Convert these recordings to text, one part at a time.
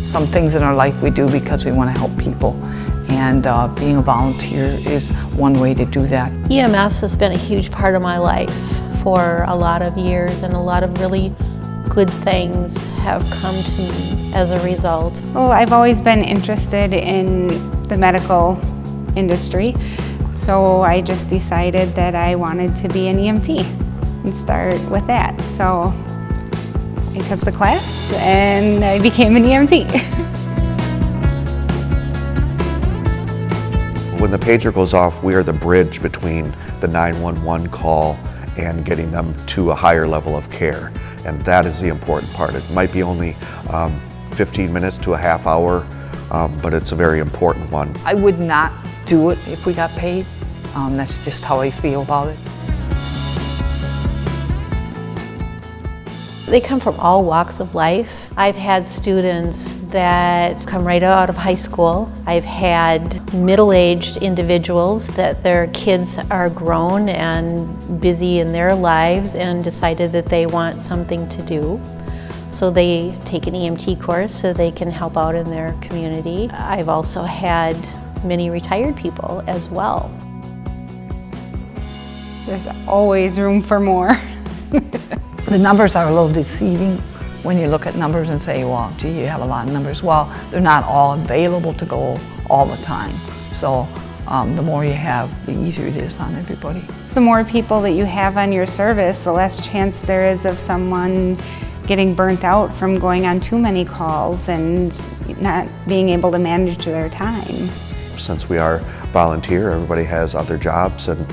some things in our life we do because we want to help people. And being a volunteer is one way to do that. EMS has been a huge part of my life for a lot of years, and a lot of really good things have come to me as a result. Well, I've always been interested in the medical industry, so I just decided that I wanted to be an EMT and start with that. So I took the class and I became an EMT. When the pager goes off, we are the bridge between the 911 call and getting them to a higher level of care. And that is the important part. It might be only 15 minutes to a half hour, but it's a very important one. I would not do it if we got paid. That's just how I feel about it. They come from all walks of life. I've had students that come right out of high school. I've had middle-aged individuals that their kids are grown and busy in their lives and decided that they want something to do. So they take an EMT course so they can help out in their community. I've also had many retired people as well. There's always room for more. The numbers are a little deceiving when you look at numbers and say, well, gee, you have a lot of numbers. Well, they're not all available to go all the time. So the more you have, the easier it is on everybody. The more people that you have on your service, the less chance there is of someone getting burnt out from going on too many calls and not being able to manage their time. Since we are volunteer, everybody has other jobs, and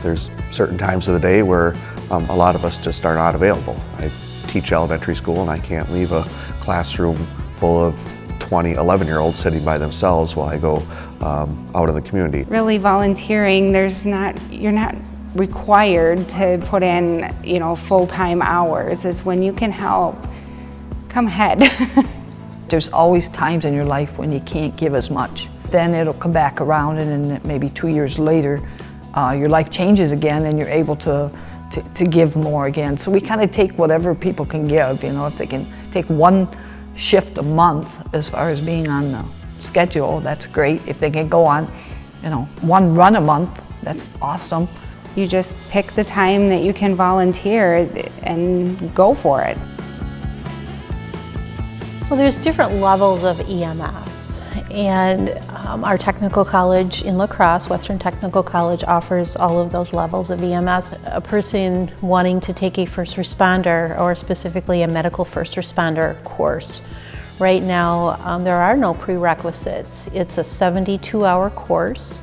there's certain times of the day where a lot of us just are not available. I teach elementary school and I can't leave a classroom full of 20, 11-year-olds sitting by themselves while I go out in the community. Really volunteering, you're not required to put in, full-time hours. It's when you can help, come ahead. There's always times in your life when you can't give as much. Then it'll come back around, and then maybe 2 years later, your life changes again and you're able to give more again. So we kind of take whatever people can give, if they can take one shift a month as far as being on the schedule, that's great. If they can go on, one run a month, that's awesome. You just pick the time that you can volunteer and go for it. Well, there's different levels of EMS, and our technical college in La Crosse, Western Technical College, offers all of those levels of EMS. A person wanting to take a first responder, or specifically a medical first responder course, right now there are no prerequisites. It's a 72-hour course.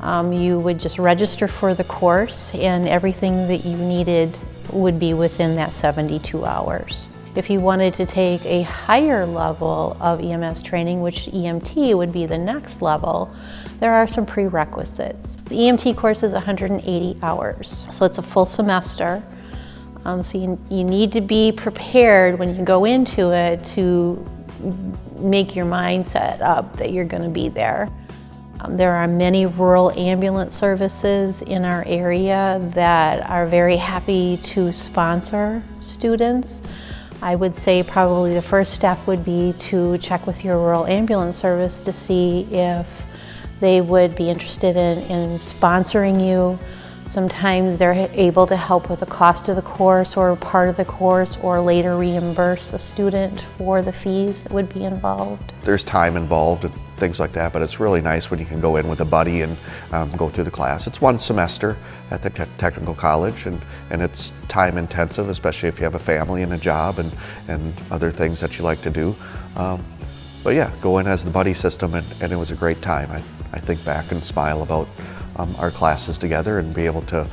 You would just register for the course, and everything that you needed would be within that 72 hours. If you wanted to take a higher level of EMS training, which EMT would be the next level, there are some prerequisites. The EMT course is 180 hours, so it's a full semester. So you need to be prepared when you go into it to make your mindset up that you're going to be there. There are many rural ambulance services in our area that are very happy to sponsor students. I would say probably the first step would be to check with your rural ambulance service to see if they would be interested in sponsoring you. Sometimes they're able to help with the cost of the course or part of the course, or later reimburse the student for the fees that would be involved. There's time involved and things like that, but it's really nice when you can go in with a buddy and go through the class. It's one semester at the technical college, and it's time intensive, especially if you have a family and a job and other things that you like to do. But yeah, go in as the buddy system, and it was a great time. I think back and smile about our classes together and be able to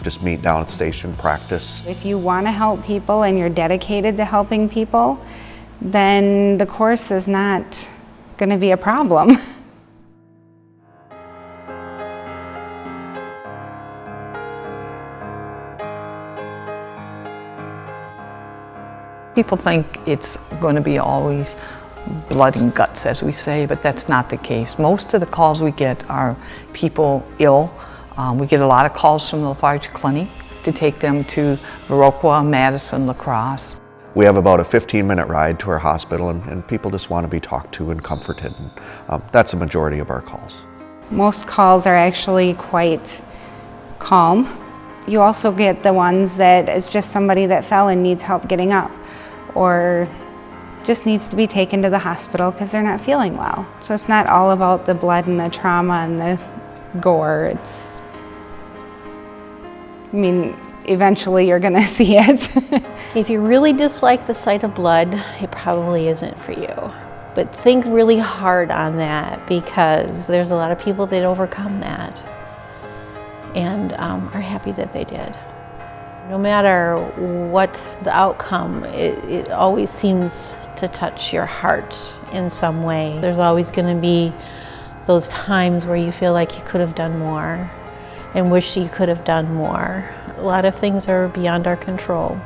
just meet down at the station, practice. If you want to help people and you're dedicated to helping people, then the course is not going to be a problem. People think it's going to be always blood and guts, as we say, but that's not the case. Most of the calls we get are people ill. We get a lot of calls from the Lafarge Clinic to take them to Viroqua, Madison, La Crosse. We have about a 15-minute ride to our hospital, and people just want to be talked to and comforted. And, that's the majority of our calls. Most calls are actually quite calm. You also get the ones that it's just somebody that fell and needs help getting up, or just needs to be taken to the hospital because they're not feeling well. So it's not all about the blood and the trauma and the gore. Eventually you're gonna see it. If you really dislike the sight of blood, it probably isn't for you. But think really hard on that, because there's a lot of people that overcome that and are happy that they did. No matter what the outcome, it always seems to touch your heart in some way. There's always going to be those times where you feel like you could have done more and wish you could have done more. A lot of things are beyond our control.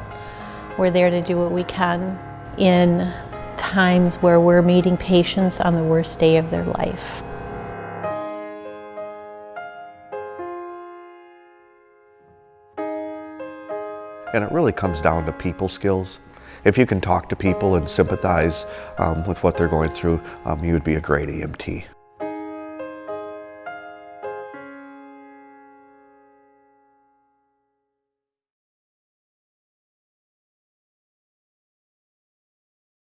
We're there to do what we can in times where we're meeting patients on the worst day of their life. And it really comes down to people skills. If you can talk to people and sympathize with what they're going through, you would be a great EMT.